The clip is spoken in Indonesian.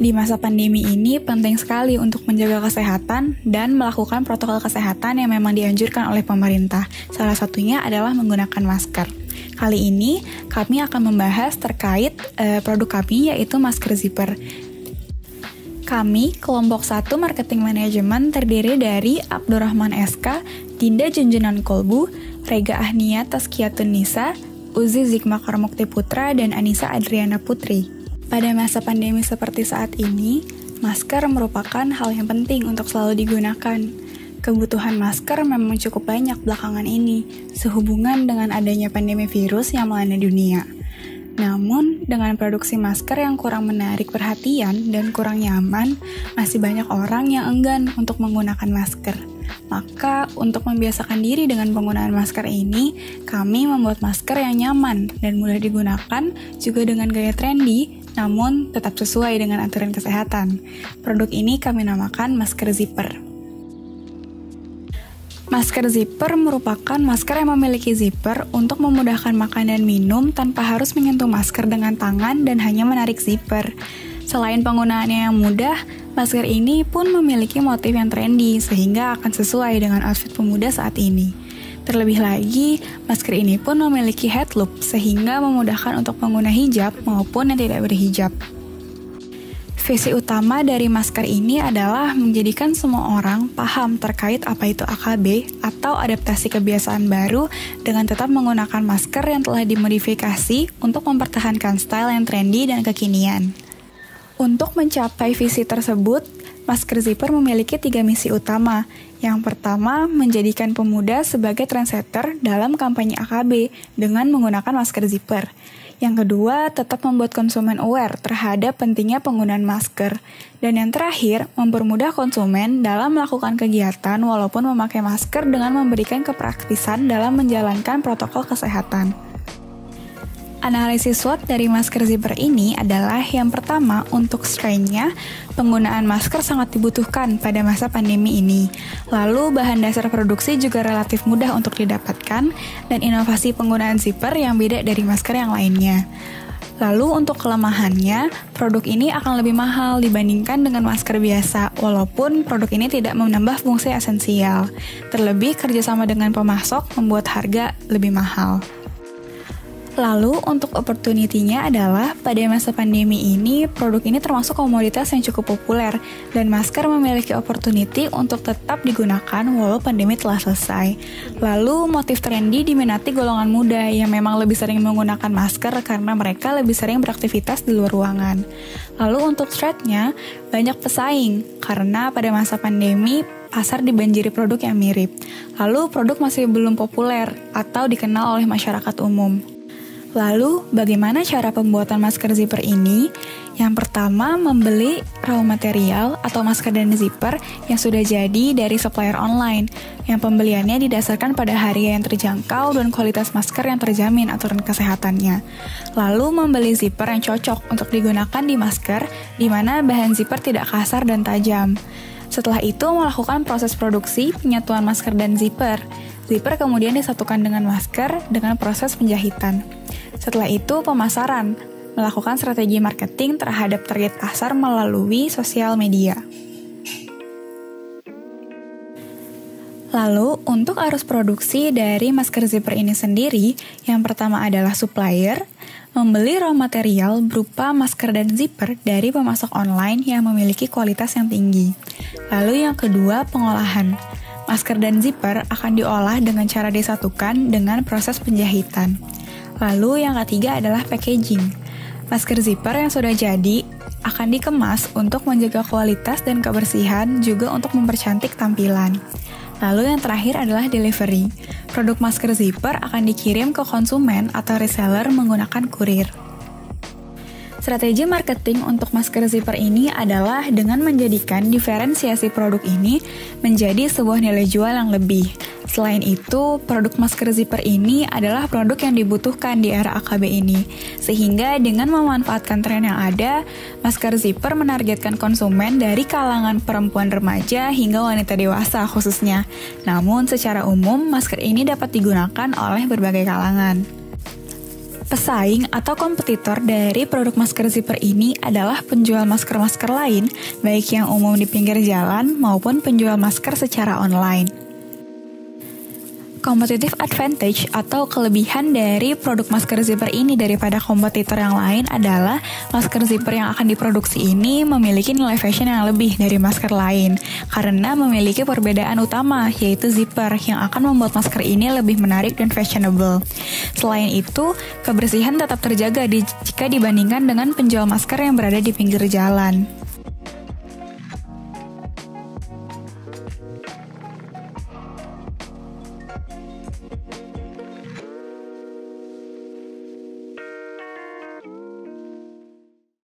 Di masa pandemi ini penting sekali untuk menjaga kesehatan dan melakukan protokol kesehatan yang memang dianjurkan oleh pemerintah. Salah satunya adalah menggunakan masker. Kali ini kami akan membahas terkait produk kami, yaitu masker zipper. Kami, kelompok 1 Marketing Manajemen, terdiri dari Abdurrahman SK, Dinda Junjunan Kolbu, Rega Ahnia Tazkiyatun Nisa, Uzi Zikma Karmukti Putra, dan Anissa Adriana Putri. Pada masa pandemi seperti saat ini, masker merupakan hal yang penting untuk selalu digunakan. Kebutuhan masker memang cukup banyak belakangan ini, sehubungan dengan adanya pandemi virus yang melanda dunia. Namun, dengan produksi masker yang kurang menarik perhatian dan kurang nyaman, masih banyak orang yang enggan untuk menggunakan masker. Maka, untuk membiasakan diri dengan penggunaan masker ini, kami membuat masker yang nyaman dan mudah digunakan, juga dengan gaya trendy, namun tetap sesuai dengan aturan kesehatan. Produk ini kami namakan masker zipper. Masker zipper merupakan masker yang memiliki zipper untuk memudahkan makan dan minum tanpa harus menyentuh masker dengan tangan dan hanya menarik zipper. Selain penggunaannya yang mudah, masker ini pun memiliki motif yang trendy sehingga akan sesuai dengan outfit pemuda saat ini. Terlebih lagi, masker ini pun memiliki head loop sehingga memudahkan untuk pengguna hijab maupun yang tidak berhijab. Visi utama dari masker ini adalah menjadikan semua orang paham terkait apa itu AKB atau adaptasi kebiasaan baru dengan tetap menggunakan masker yang telah dimodifikasi untuk mempertahankan style yang trendy dan kekinian. Untuk mencapai visi tersebut, masker zipper memiliki 3 misi utama. Yang pertama, menjadikan pemuda sebagai trendsetter dalam kampanye AKB dengan menggunakan masker zipper. Yang kedua, tetap membuat konsumen aware terhadap pentingnya penggunaan masker. Dan yang terakhir, mempermudah konsumen dalam melakukan kegiatan walaupun memakai masker dengan memberikan kepraktisan dalam menjalankan protokol kesehatan. Analisis SWOT dari masker zipper ini adalah yang pertama, untuk strain-nya, penggunaan masker sangat dibutuhkan pada masa pandemi ini. Lalu, bahan dasar produksi juga relatif mudah untuk didapatkan, dan inovasi penggunaan zipper yang beda dari masker yang lainnya. Lalu, untuk kelemahannya, produk ini akan lebih mahal dibandingkan dengan masker biasa, walaupun produk ini tidak menambah fungsi esensial. Terlebih, kerjasama dengan pemasok membuat harga lebih mahal. Lalu, untuk opportunity-nya adalah pada masa pandemi ini, produk ini termasuk komoditas yang cukup populer, dan masker memiliki opportunity untuk tetap digunakan walau pandemi telah selesai. Lalu, motif trendy diminati golongan muda yang memang lebih sering menggunakan masker karena mereka lebih sering beraktivitas di luar ruangan. Lalu, untuk thread-nya, banyak pesaing, karena pada masa pandemi, pasar dibanjiri produk yang mirip. Lalu, produk masih belum populer atau dikenal oleh masyarakat umum. Lalu, bagaimana cara pembuatan masker zipper ini? Yang pertama, membeli raw material atau masker dan zipper yang sudah jadi dari supplier online, yang pembeliannya didasarkan pada harga yang terjangkau dan kualitas masker yang terjamin aturan kesehatannya. Lalu, membeli zipper yang cocok untuk digunakan di masker, di mana bahan zipper tidak kasar dan tajam. Setelah itu, melakukan proses produksi penyatuan masker dan zipper. Zipper kemudian disatukan dengan masker dengan proses penjahitan. Setelah itu, pemasaran, melakukan strategi marketing terhadap target pasar melalui sosial media. Lalu, untuk arus produksi dari masker zipper ini sendiri, yang pertama adalah supplier, membeli raw material berupa masker dan zipper dari pemasok online yang memiliki kualitas yang tinggi. Lalu yang kedua, pengolahan. Masker dan zipper akan diolah dengan cara disatukan dengan proses penjahitan. Lalu yang ketiga adalah packaging. Masker zipper yang sudah jadi akan dikemas untuk menjaga kualitas dan kebersihan, juga untuk mempercantik tampilan. Lalu yang terakhir adalah delivery. Produk masker zipper akan dikirim ke konsumen atau reseller menggunakan kurir. Strategi marketing untuk masker zipper ini adalah dengan menjadikan diferensiasi produk ini menjadi sebuah nilai jual yang lebih. Selain itu, produk masker zipper ini adalah produk yang dibutuhkan di era AKB ini. Sehingga dengan memanfaatkan tren yang ada, masker zipper menargetkan konsumen dari kalangan perempuan remaja hingga wanita dewasa khususnya. Namun secara umum, masker ini dapat digunakan oleh berbagai kalangan. Pesaing atau kompetitor dari produk masker zipper ini adalah penjual masker-masker lain, baik yang umum di pinggir jalan maupun penjual masker secara online. Competitive advantage atau kelebihan dari produk masker zipper ini daripada kompetitor yang lain adalah masker zipper yang akan diproduksi ini memiliki nilai fashion yang lebih dari masker lain karena memiliki perbedaan utama yaitu zipper yang akan membuat masker ini lebih menarik dan fashionable. Selain itu, kebersihan tetap terjaga jika dibandingkan dengan penjual masker yang berada di pinggir jalan.